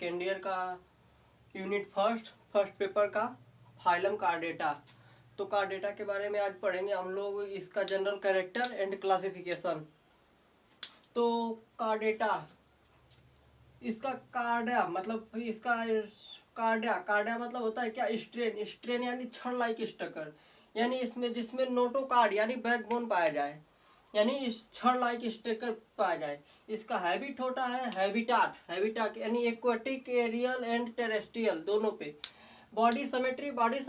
Second year का unit first paper का phylum chordata. तो कार्डेटा के बारे में आज पढ़ेंगे हम लोग, इसका जनरल कैरेक्टर एंड क्लासिफिकेशन। तो कार्डेटा, इसका कार्डिया मतलब कार्डिया मतलब होता है क्या, स्ट्रेन यानी छड़ लाइक स्ट्रक्चर, यानी इसमें जिसमें नोटोकार्ड यानी बैकबोन पाया जाए, यानी इस छड़ लाइक स्ट्रक्चर पाया जाए। इसका हैबिट होता है हैबिटाट यानी एक्वाटिक, एरियल एंड टेरेस्ट्रियल दोनों पे। बॉडी सिमेट्रिकल,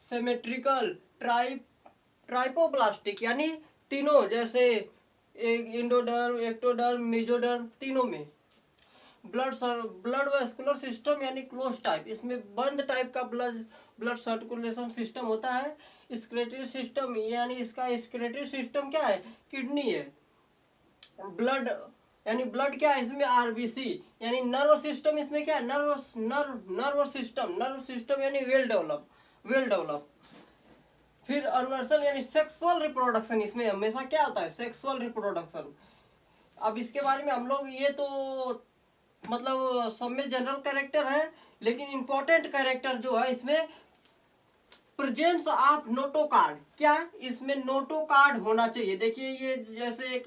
सिमेट्रिकल, ट्राइपोप्लास्टिक यानी तीनों, जैसे इंडोडर्म, एक्टोडर्म, मेसोडर्म तीनों में। ब्लड वेस्कुलर सिस्टम यानी क्लोज टाइप, इसमें बंद टाइप का ब्लड सर्कुलेशन सिस्टम होता है। स्क्रेटरी सिस्टम यानी इसका स्क्रेटरी सिस्टम क्या है, किडनी है। ब्लड यानी ब्लड क्या है इसमें, आरबीसी। यानी नर्व सिस्टम इसमें क्या है, नर्व सिस्टम यानी वेल डेवलप। फिर अनवर्सल यानी सेक्सुअल रिप्रोडक्शन, इसमें हमेशा क्या होता है, सेक्सुअल रिप्रोडक्शन। अब इसके बारे में हम लोग, ये तो मतलब सब में जनरल कैरेक्टर है, लेकिन इंपॉर्टेंट कैरेक्टर जो है इसमें प्रेजेंस ऑफ नोटोकार्ड, क्या इसमें नोटोकार्ड होना चाहिए। देखिए ये जैसे एक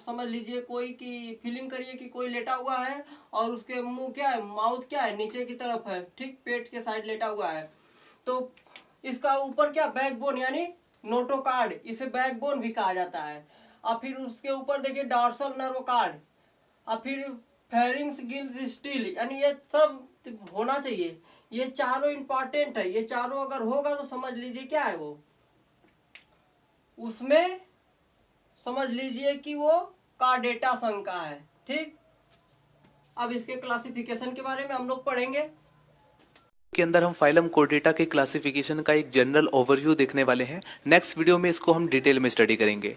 समझ लीजिए, कोई की फीलिंग करिए कि कोई लेटा हुआ है और उसके मुंह क्या है, माउथ क्या है, नीचे की तरफ है, ठीक पेट के साइड लेटा हुआ है। तो इसका ऊपर क्या, बैकबोन यानी नोटोकार्ड, इसे बैकबोन भी कहा जाता है। और फिर उसके ऊपर देखिए डॉर्सल नर्व कार्ड, और फिर फेरिंग्स, गिल्स, स्टील, यानी ये सब होना चाहिए। ये चारों इंपॉर्टेंट है, ये चारों अगर होगा तो समझ लीजिए क्या है वो, उसमें समझ लीजिए कि वो कार्डेटा संघ का है, ठीक। अब इसके क्लासिफिकेशन के बारे में हम लोग पढ़ेंगे। के अंदर हम फाइलम कोर्डेटा के क्लासिफिकेशन का एक जनरल ओवरव्यू देखने वाले हैं। नेक्स्ट वीडियो में इसको हम डिटेल में स्टडी करेंगे।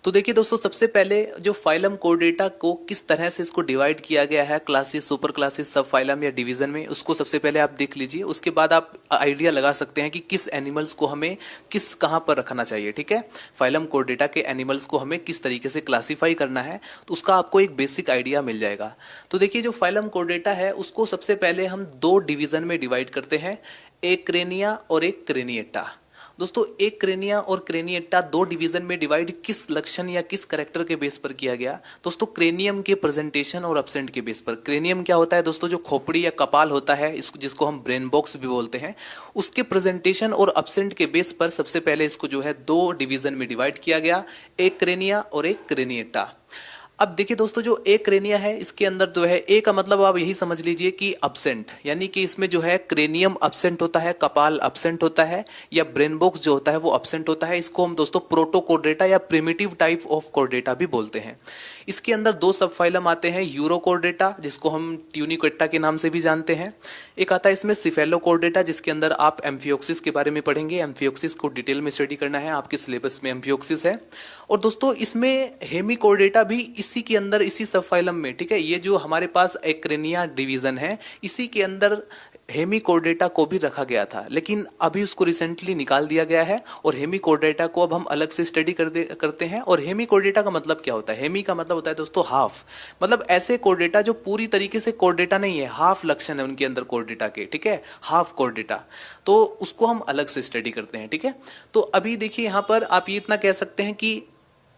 तो देखिए दोस्तों, सबसे पहले जो फाइलम कोर्डेटा को किस तरह से इसको डिवाइड किया गया है क्लासेस, सुपर क्लासेस, सब फाइलम या डिवीजन में, उसको सबसे पहले आप देख लीजिए। उसके बाद आप आइडिया लगा सकते हैं कि किस एनिमल्स को हमें किस कहाँ पर रखना चाहिए, ठीक है। फाइलम कोर्डेटा के एनिमल्स को हमें किस तरीके से क्लासीफाई करना है, तो उसका आपको एक बेसिक आइडिया मिल जाएगा। तो देखिए जो फाइलम कोर्डेटा है उसको सबसे पहले हम दो डिवीजन में डिवाइड करते हैं, एक क्रेनिया और एक क्रेनिएटा। दोस्तों एक क्रेनिया और क्रेनिएटा दो डिवीजन में डिवाइड किस लक्षण या किस करेक्टर के बेस पर किया गया, दोस्तों क्रेनियम के प्रेजेंटेशन और एब्सेंट के बेस पर। क्रेनियम क्या होता है दोस्तों, जो खोपड़ी या कपाल होता है, इसको जिसको हम ब्रेन बॉक्स भी बोलते हैं, उसके प्रेजेंटेशन और एब्सेंट के बेस पर सबसे पहले इसको जो है दो डिवीजन में डिवाइड किया गया, एक क्रेनिया और एक क्रेनिएटा। अब देखिए दोस्तों, जो एक क्रेनिया है इसके अंदर जो है, ए का मतलब आप यही समझ लीजिए कि अब्सेंट, यानी कि इसमें जो है क्रेनियम अब्सेंट होता है, कपाल अब्सेंट होता है, या ब्रेन बॉक्स जो होता है वो अब्सेंट होता है। इसको हम दोस्तों प्रोटोकोर्डेटा या प्रिमिटिव टाइप ऑफ कोर्डेटा भी बोलते हैं। इसके अंदर दो सब फाइलम आते हैं, यूरोकोर्डेटा जिसको हम ट्यूनिकोट्टा के नाम से भी जानते हैं, एक आता है इसमें सिफेलोकोर्डेटा जिसके अंदर आप एम्फियोक्सिस के बारे में पढ़ेंगे। एम्फियोक्सिस को डिटेल में स्टडी करना है, आपके सिलेबस में एम्फियोक्सिस है। और दोस्तों इसमें हेमिकोर्डेटा भी इसी के अंदर, इसी सब फाइलम में, ठीक है। ये जो हमारे पास एक्रेनिया डिवीजन है इसी के अंदर हेमिकोर्डेटा को भी रखा गया था, लेकिन अभी उसको रिसेंटली निकाल दिया गया है और हेमिकोर्डेटा को अब हम अलग से स्टडी करते हैं। और हेमिकोर्डेटा का मतलब क्या होता है, हेमी का मतलब होता है दोस्तों हाफ, मतलब ऐसे कोर्डेटा जो पूरी तरीके से कोर्डेटा नहीं है, हाफ लक्षण है उनके अंदर कोर्डेटा के, ठीक है, हाफ कोर्डेटा, तो उसको हम अलग से स्टडी करते हैं, ठीक है। तो अभी देखिए यहाँ पर आप ये इतना कह सकते हैं कि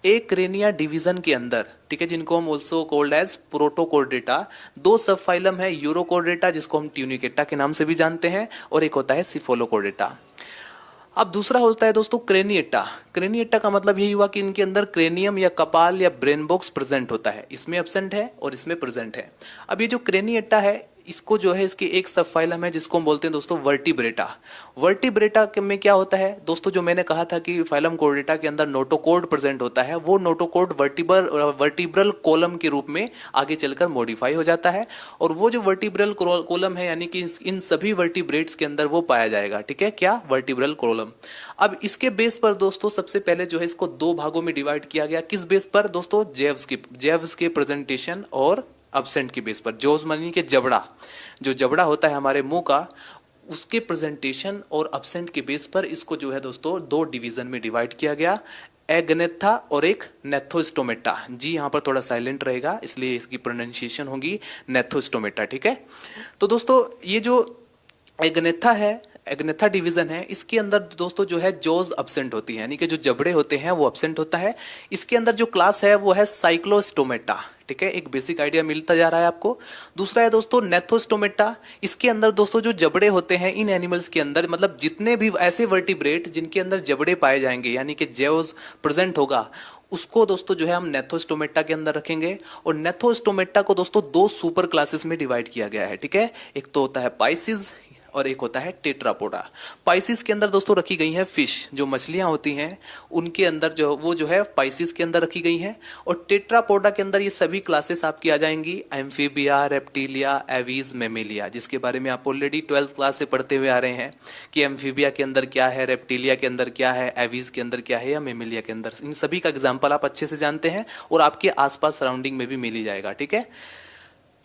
एक क्रेनिया डिवीजन के अंदर, ठीक है, जिनको हम ऑल्सो कॉल्ड एज प्रोटोकोर्डेटा, दो सब फाइलम है, यूरोकोर्डेटा जिसको हम ट्यूनिकेटा के नाम से भी जानते हैं, और एक होता है सिफोलोकोर्डेटा। अब दूसरा होता है दोस्तों क्रेनिएटा। क्रेनिएटा का मतलब यही हुआ कि इनके अंदर क्रेनियम या कपाल या ब्रेन बॉक्स प्रेजेंट होता है, इसमें एब्सेंट है और इसमें प्रेजेंट है। अब ये जो क्रेनिएटा है इसको जो है, इसकी एक सब फाइलम है जिसको हम बोलते हैं दोस्तों वर्टिब्रेटा। वर्टिब्रेटा में क्या होता है दोस्तों, जो मैंने कहा था कि फाइलम कोर्डेटा के अंदर नोटोकोर्ड प्रेजेंट होता है, वो नोटोकोर्ड वर्टिब्रल कॉलम के रूप में आगे चलकर मॉडिफाई हो जाता है, और वो जो वर्टिब्रल कॉलम है यानी कि इन सभी वर्टिब्रेट्स के अंदर वो पाया जाएगा, ठीक है, क्या, वर्टिब्रल कॉलम। अब इसके बेस पर दोस्तों सबसे पहले जो है इसको दो भागों में डिवाइड किया गया, किस बेस पर दोस्तों, जेव्स के प्रेजेंटेशन और एब्सेंट के बेस पर। जोज मानी के जबड़ा, जो जबड़ा होता है हमारे मुंह का, उसके प्रेजेंटेशन और एब्सेंट के बेस पर इसको जो है दोस्तों दो डिवीजन में डिवाइड किया गया, एगनेथा और एक नेथोस्टोमेटा। जी यहाँ पर थोड़ा साइलेंट रहेगा, इसलिए इसकी प्रोनाउंसिएशन होगी नेथोस्टोमेटा, ठीक है। तो दोस्तों ये जो एगनेथा है, एगनेथा डिवीजन है, इसके अंदर दोस्तों जो है जॉज अब्सेंट होती है, यानी कि जो जबड़े होते हैं वो अब्सेंट होता है। इसके अंदर जो क्लास है वो है साइक्लोस्टोमेटा, ठीक है। एक बेसिक आइडिया मिलता जा रहा है आपको। दूसरा है दोस्तों नेथोस्टोमेटा। इसके अंदर दोस्तों जो जबड़े होते हैं इन एनिमल्स के अंदर, मतलब जितने भी ऐसे वर्टिब्रेट जिनके अंदर जबड़े पाए जाएंगे, यानी कि जॉज प्रेजेंट होगा, उसको दोस्तों जो है हम नेथोस्टोमेटा के अंदर रखेंगे। और नेथोस्टोमेटा को दोस्तों दो सुपर क्लासेस में डिवाइड किया गया है, ठीक है। एक तो होता है पाइसिस और एक होता है टेट्रापोडा। पाइसिस के अंदर दोस्तों रखी गई है फिश, जो मछलियां होती हैं उनके अंदर जो है पाइसिस के अंदर रखी गई हैं। और टेट्रापोडा के अंदर ये सभी क्लासेस आपकी आ जाएंगी, एम्फीबिया, रेप्टिलिया, एवीज, मेमेलिया, जिसके बारे में आप ऑलरेडी 12th क्लास से पढ़ते हुए आ रहे हैं कि एम्फीबिया के अंदर क्या है, रेप्टिलिया के अंदर क्या है, एवीज के अंदर क्या है या मेमेलिया के अंदर। इन सभी का एग्जाम्पल आप अच्छे से जानते हैं और आपके आसपास सराउंडिंग में भी मिल ही जाएगा, ठीक है।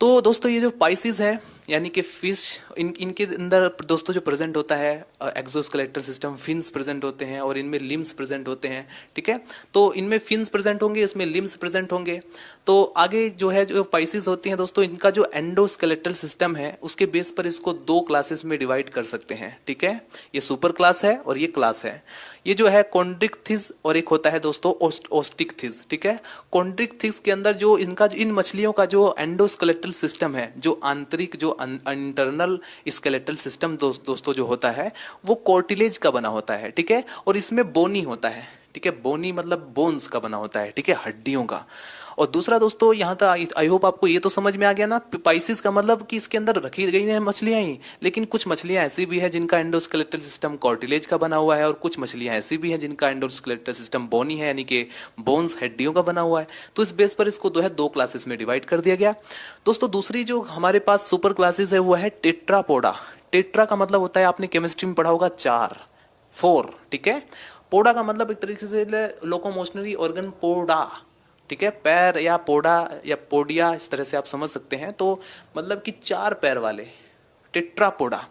तो दोस्तों ये जो पाइसिस है यानी कि फिश, इनके अंदर दोस्तों जो प्रेजेंट होता है एक्सोस्केलेटल सिस्टम, फिन्स प्रेजेंट होते हैं और इनमें लिम्स प्रेजेंट होते हैं, ठीक है। तो इनमें फिन्स प्रेजेंट होंगे, इसमें लिम्स प्रेजेंट होंगे। तो आगे जो है जो पाइसिस होती हैं दोस्तों, इनका जो एंडोस्केलेटल सिस्टम है उसके बेस पर इसको दो क्लासेस में डिवाइड कर सकते हैं, ठीक है। ये सुपर क्लास है और ये क्लास है। ये जो है कॉन्ड्रिक्थिस और एक होता है दोस्तों ओस्टिकथिस, ठीक है। कॉन्ड्रिक्थिस के अंदर जो इनका इन मछलियों का जो एंडोस्केलेटल सिस्टम है, जो आंतरिक जो इंटरनल स्केलेटल सिस्टम दोस्तों जो होता है वो कार्टिलेज का बना होता है, ठीक है। और इसमें बोनी होता है, ठीक है। बोनी मतलब बोन्स का बना होता है, ठीक है, हड्डियों का। और दूसरा दोस्तों यहाँ तक आई होप आपको ये तो समझ में आ गया ना, पाइसिस का मतलब कि इसके अंदर रखी गई है मछलियां ही, लेकिन कुछ मछलियां ऐसी भी है जिनका एंडोस्केलेटल सिस्टम कार्टिलेज का बना हुआ है और कुछ मछलियां ऐसी भी हैं जिनका एंडोस्केलेटल सिस्टम बोनी है, यानी कि बोन्स, हड्डियों का बना हुआ है। तो इस बेस पर इसको जो है दो क्लासेस में डिवाइड कर दिया गया। दोस्तों दूसरी जो हमारे पास सुपर क्लासेस है वो है टेट्रापोडा। टेट्रा का मतलब होता है, आपने केमिस्ट्री में पढ़ा होगा, 4, ठीक है। पोडा का मतलब एक तरीके से लोकोमोशनरी ऑर्गन, पोडा, ठीक है, पैर या पोडा या पोडिया, इस तरह से आप समझ सकते हैं। तो मतलब कि 4 पैर वाले, टेट्रापोडा,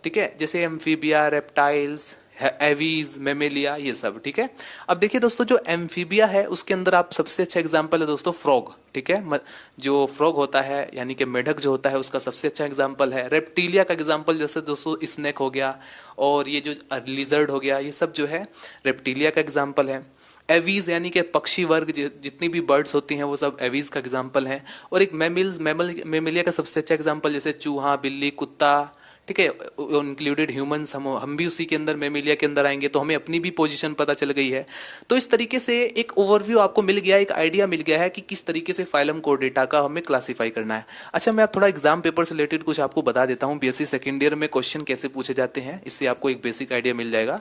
ठीक है। जैसे एम्फीबिया, रेप्टाइल्स, एवीज, मेमेलिया, ये सब, ठीक है। अब देखिए दोस्तों जो एम्फीबिया है उसके अंदर आप सबसे अच्छा एग्जांपल है दोस्तों फ्रॉग, ठीक है। जो फ्रॉग होता है यानी कि मेढक जो होता है उसका सबसे अच्छा एग्जांपल है। रेप्टिलिया का एग्जांपल जैसे दोस्तों स्नेक हो गया और ये जो लिजर्ड हो गया, ये सब जो है रेप्टिलिया का एग्जांपल है। एवीज यानी कि पक्षी वर्ग, जितनी भी बर्ड्स होती हैं वो सब एवीज का एग्जांपल है। और एक मेमेलिया का सबसे अच्छा एग्जांपल जैसे चूहा, बिल्ली, कुत्ता, ठीक है, इंक्लूडेड ह्यूमंस, हम भी उसी के अंदर मेमेलिया के अंदर आएंगे, तो हमें अपनी भी पोजीशन पता चल गई है। तो इस तरीके से एक ओवरव्यू आपको मिल गया, एक आइडिया मिल गया है कि किस तरीके से फाइलम कोर्डेटा का हमें क्लासीफाई करना है। अच्छा, मैं आप थोड़ा एग्जाम पेपर से रिलेटेड कुछ आपको बता देता हूँ, बीएससी सेकेंड ईयर में क्वेश्चन कैसे पूछे जाते हैं, इससे आपको एक बेसिक आइडिया मिल जाएगा।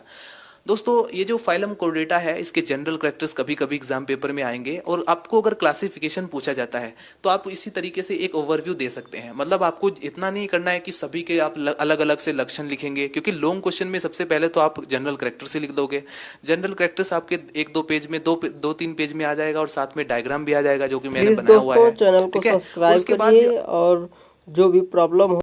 दोस्तों ये जो फाइलम कोर्डेटा है इसके जनरल कैरेक्टर्स कभी कभी एग्जाम पेपर में आएंगे और आपको अगर क्लासिफिकेशन पूछा जाता है तो आप इसी तरीके से एक ओवरव्यू दे सकते हैं। मतलब आपको इतना नहीं करना है कि सभी के आप अलग अलग से लक्षण लिखेंगे, क्योंकि लॉन्ग क्वेश्चन में सबसे पहले तो आप जनरल कैरेक्टर से लिख दोगे। जनरल कैरेक्टर्स आपके 1-2 पेज में, 2-3 पेज में आ जाएगा और साथ में डायग्राम भी आ जाएगा जो कि मैंने बनाया हुआ है, चैनल को सब्सक्राइब करिए और जो भी प्रॉब्लम हो